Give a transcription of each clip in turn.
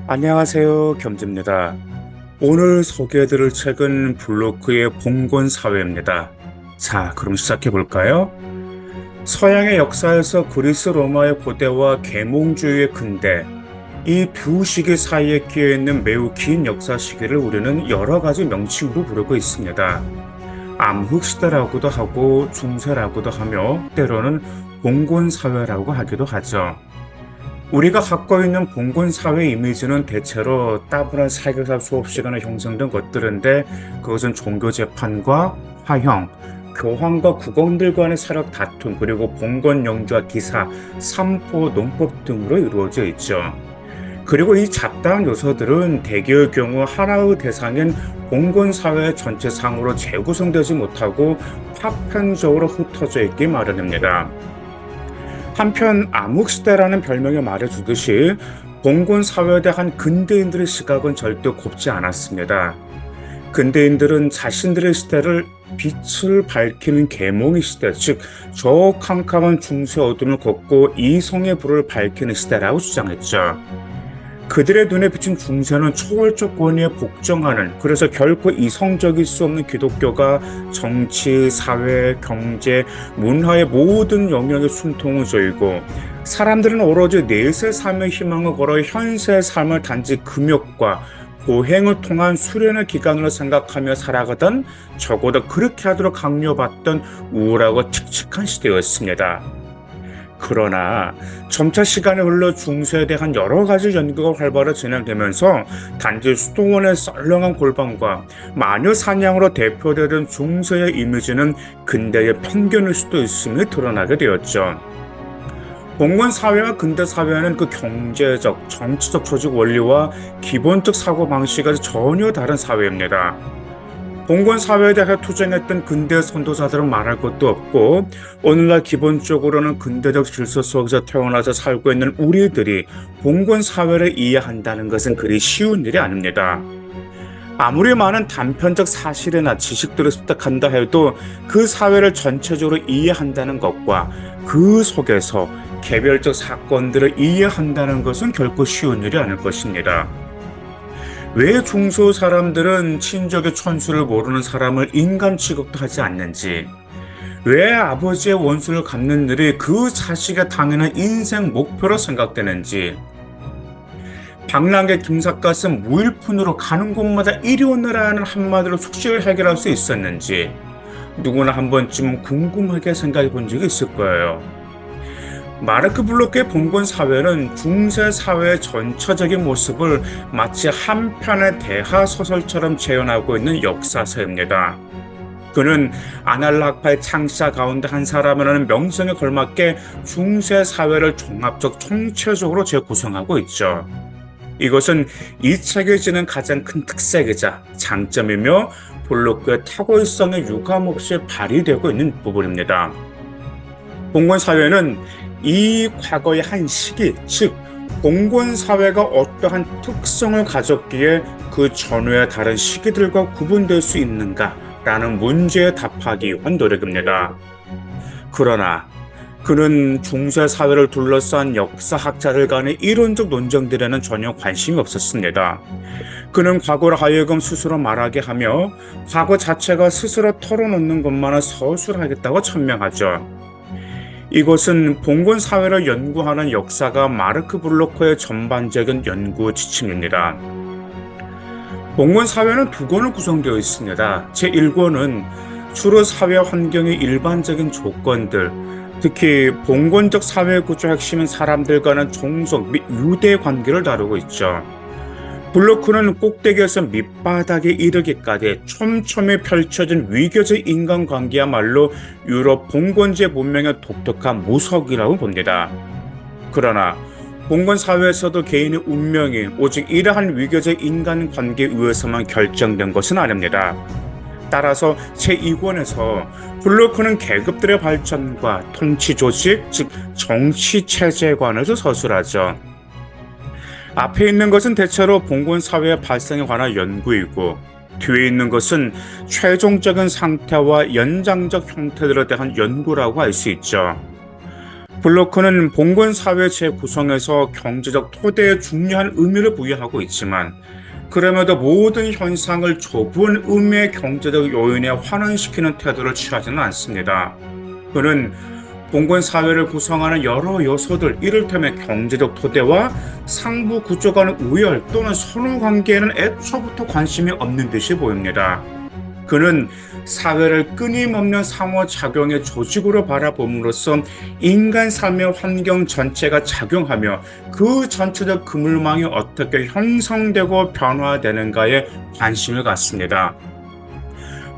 안녕하세요. 겸지입니다. 오늘 소개해드릴 책은 블로크의 봉건사회입니다. 자, 그럼 시작해볼까요? 서양의 역사에서 그리스 로마의 고대와 계몽주의의 근대, 이 두 시기 사이에 끼어있는 매우 긴 역사 시기를 우리는 여러 가지 명칭으로 부르고 있습니다. 암흑시대라고도 하고 중세라고도 하며 때로는 봉건사회라고 하기도 하죠. 우리가 갖고 있는 봉건사회 이미지는 대체로 따분한 사교사 수업 시간에 형성된 것들인데 그것은 종교재판과 화형, 교황과 국왕들 간의 사력 다툼, 그리고 봉건 영주와 기사, 삼포, 농법 등으로 이루어져 있죠. 그리고 이 잡다한 요소들은 대개의 경우 하나의 대상인 봉건사회 전체상으로 재구성되지 못하고 파편적으로 흩어져 있기 마련입니다. 한편 암흑시대라는 별명이 말해주듯이 봉건사회에 대한 근대인들의 시각은 절대 곱지 않았습니다. 근대인들은 자신들의 시대를 빛을 밝히는 계몽의 시대, 즉 저 캄캄한 중세 어둠을 걷고 이성의 불을 밝히는 시대라고 주장했죠. 그들의 눈에 비친 중세는 초월적 권위에 복종하는, 그래서 결코 이성적일 수 없는 기독교가 정치, 사회, 경제, 문화의 모든 영역에 숨통을 조이고 사람들은 오로지 내세 삶의 희망을 걸어 현세의 삶을 단지 금욕과 고행을 통한 수련의 기간으로 생각하며 살아가던, 적어도 그렇게 하도록 강요받던 우울하고 칙칙한 시대였습니다. 그러나 점차 시간이 흘러 중세에 대한 여러 가지 연구가 활발히 진행되면서 단지 수도원의 썰렁한 골방과 마녀 사냥으로 대표되던 중세의 이미지는 근대의 편견일 수도 있음이 드러나게 되었죠. 봉건 사회와 근대 사회는 그 경제적, 정치적 조직 원리와 기본적 사고 방식이 전혀 다른 사회입니다. 봉건 사회에 대해 투쟁했던 근대 선도자들은 말할 것도 없고, 오늘날 기본적으로는 근대적 질서 속에서 태어나서 살고 있는 우리들이 봉건 사회를 이해한다는 것은 그리 쉬운 일이 아닙니다. 아무리 많은 단편적 사실이나 지식들을 습득한다 해도 그 사회를 전체적으로 이해한다는 것과 그 속에서 개별적 사건들을 이해한다는 것은 결코 쉬운 일이 아닐 것입니다. 왜 중소 사람들은 친족의 천수를 모르는 사람을 인간 취급도 하지 않는지, 왜 아버지의 원수를 갚는 일이 그 자식의 당연한 인생 목표로 생각되는지, 방랑의 김삿갓은 무일푼으로 가는 곳마다 이리 오너라는 한마디로 숙식을 해결할 수 있었는지 누구나 한 번쯤은 궁금하게 생각해 본 적이 있을 거예요. 마르크 블로크의 봉건 사회는 중세 사회의 전체적인 모습을 마치 한 편의 대하 소설처럼 재현하고 있는 역사서입니다. 그는 아날락파의 창시자 가운데 한 사람이라는 명성에 걸맞게 중세 사회를 종합적 총체적으로 재구성하고 있죠. 이것은 이 책에 지는 가장 큰 특색이자 장점이며 블로크의 탁월성이 유감없이 발휘되고 있는 부분입니다. 봉건 사회는 이 과거의 한 시기, 즉 봉건 사회가 어떠한 특성을 가졌기에 그 전후의 다른 시기들과 구분될 수 있는가라는 문제에 답하기 위한 노력입니다. 그러나 그는 중세 사회를 둘러싼 역사학자들 간의 이론적 논쟁들에는 전혀 관심이 없었습니다. 그는 과거를 하여금 스스로 말하게 하며 과거 자체가 스스로 털어놓는 것만을 서술하겠다고 천명하죠. 이것은 봉건 사회를 연구하는 역사가 마르크 블로크의 전반적인 연구 지침입니다. 봉건 사회는 두 권으로 구성되어 있습니다. 제1권은 주로 사회 환경의 일반적인 조건들, 특히 봉건적 사회 구조 핵심인 사람들 간의 종속 및 유대 관계를 다루고 있죠. 블로크는 꼭대기에서 밑바닥에 이르기까지 촘촘히 펼쳐진 위교적 인간관계야말로 유럽 봉건제 문명의 독특한 무석이라고 봅니다. 그러나 봉건 사회에서도 개인의 운명이 오직 이러한 위교적 인간관계에 의해서만 결정된 것은 아닙니다. 따라서 제2권에서 블로크는 계급들의 발전과 통치 조직, 즉 정치체제에 관해서 서술하죠. 앞에 있는 것은 대체로 봉건 사회의 발생에 관한 연구이고, 뒤에 있는 것은 최종적인 상태와 연장적 형태들에 대한 연구라고 할 수 있죠. 블로크는 봉건 사회 재구성에서 경제적 토대에 중요한 의미를 부여하고 있지만 그럼에도 모든 현상을 좁은 의미의 경제적 요인에 환원시키는 태도를 취하지는 않습니다. 그는 봉건 사회를 구성하는 여러 요소들, 이를테면 경제적 토대와 상부 구조 간의 우열 또는 선후 관계에는 애초부터 관심이 없는 듯이 보입니다. 그는 사회를 끊임없는 상호작용의 조직으로 바라봄으로써 인간 삶의 환경 전체가 작용하며 그 전체적 그물망이 어떻게 형성되고 변화되는가에 관심을 갖습니다.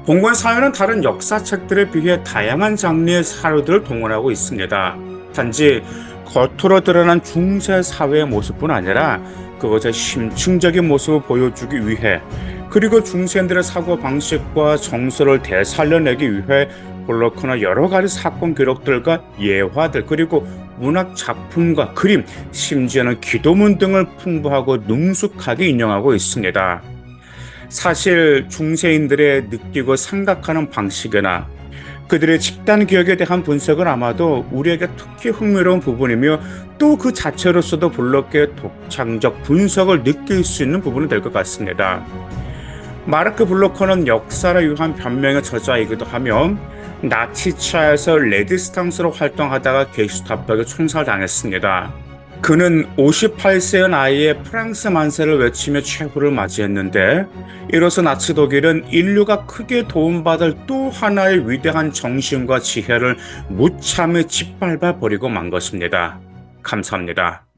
봉건 사회는 다른 역사책들에 비해 다양한 장르의 사료들을 동원하고 있습니다. 단지 겉으로 드러난 중세 사회의 모습뿐 아니라 그것의 심층적인 모습을 보여주기 위해, 그리고 중세인들의 사고방식과 정서를 되살려내기 위해 블로크는 여러 가지 사건 기록들과 예화들, 그리고 문학 작품과 그림, 심지어는 기도문 등을 풍부하고 능숙하게 인용하고 있습니다. 사실 중세인들의 느끼고 생각하는 방식이나 그들의 집단 기억에 대한 분석은 아마도 우리에게 특히 흥미로운 부분이며 또 그 자체로서도 블로크의 독창적 분석을 느낄 수 있는 부분이 될 것 같습니다. 마르크 블로커는 역사를 위한 변명의 저자이기도 하며 나치 치하에서 레지스탕스로 활동하다가 게슈타포에게 총살당했습니다. 그는 58세의 나이에 프랑스 만세를 외치며 최후를 맞이했는데, 이로써 나치 독일은 인류가 크게 도움받을 또 하나의 위대한 정신과 지혜를 무참히 짓밟아 버리고 만 것입니다. 감사합니다.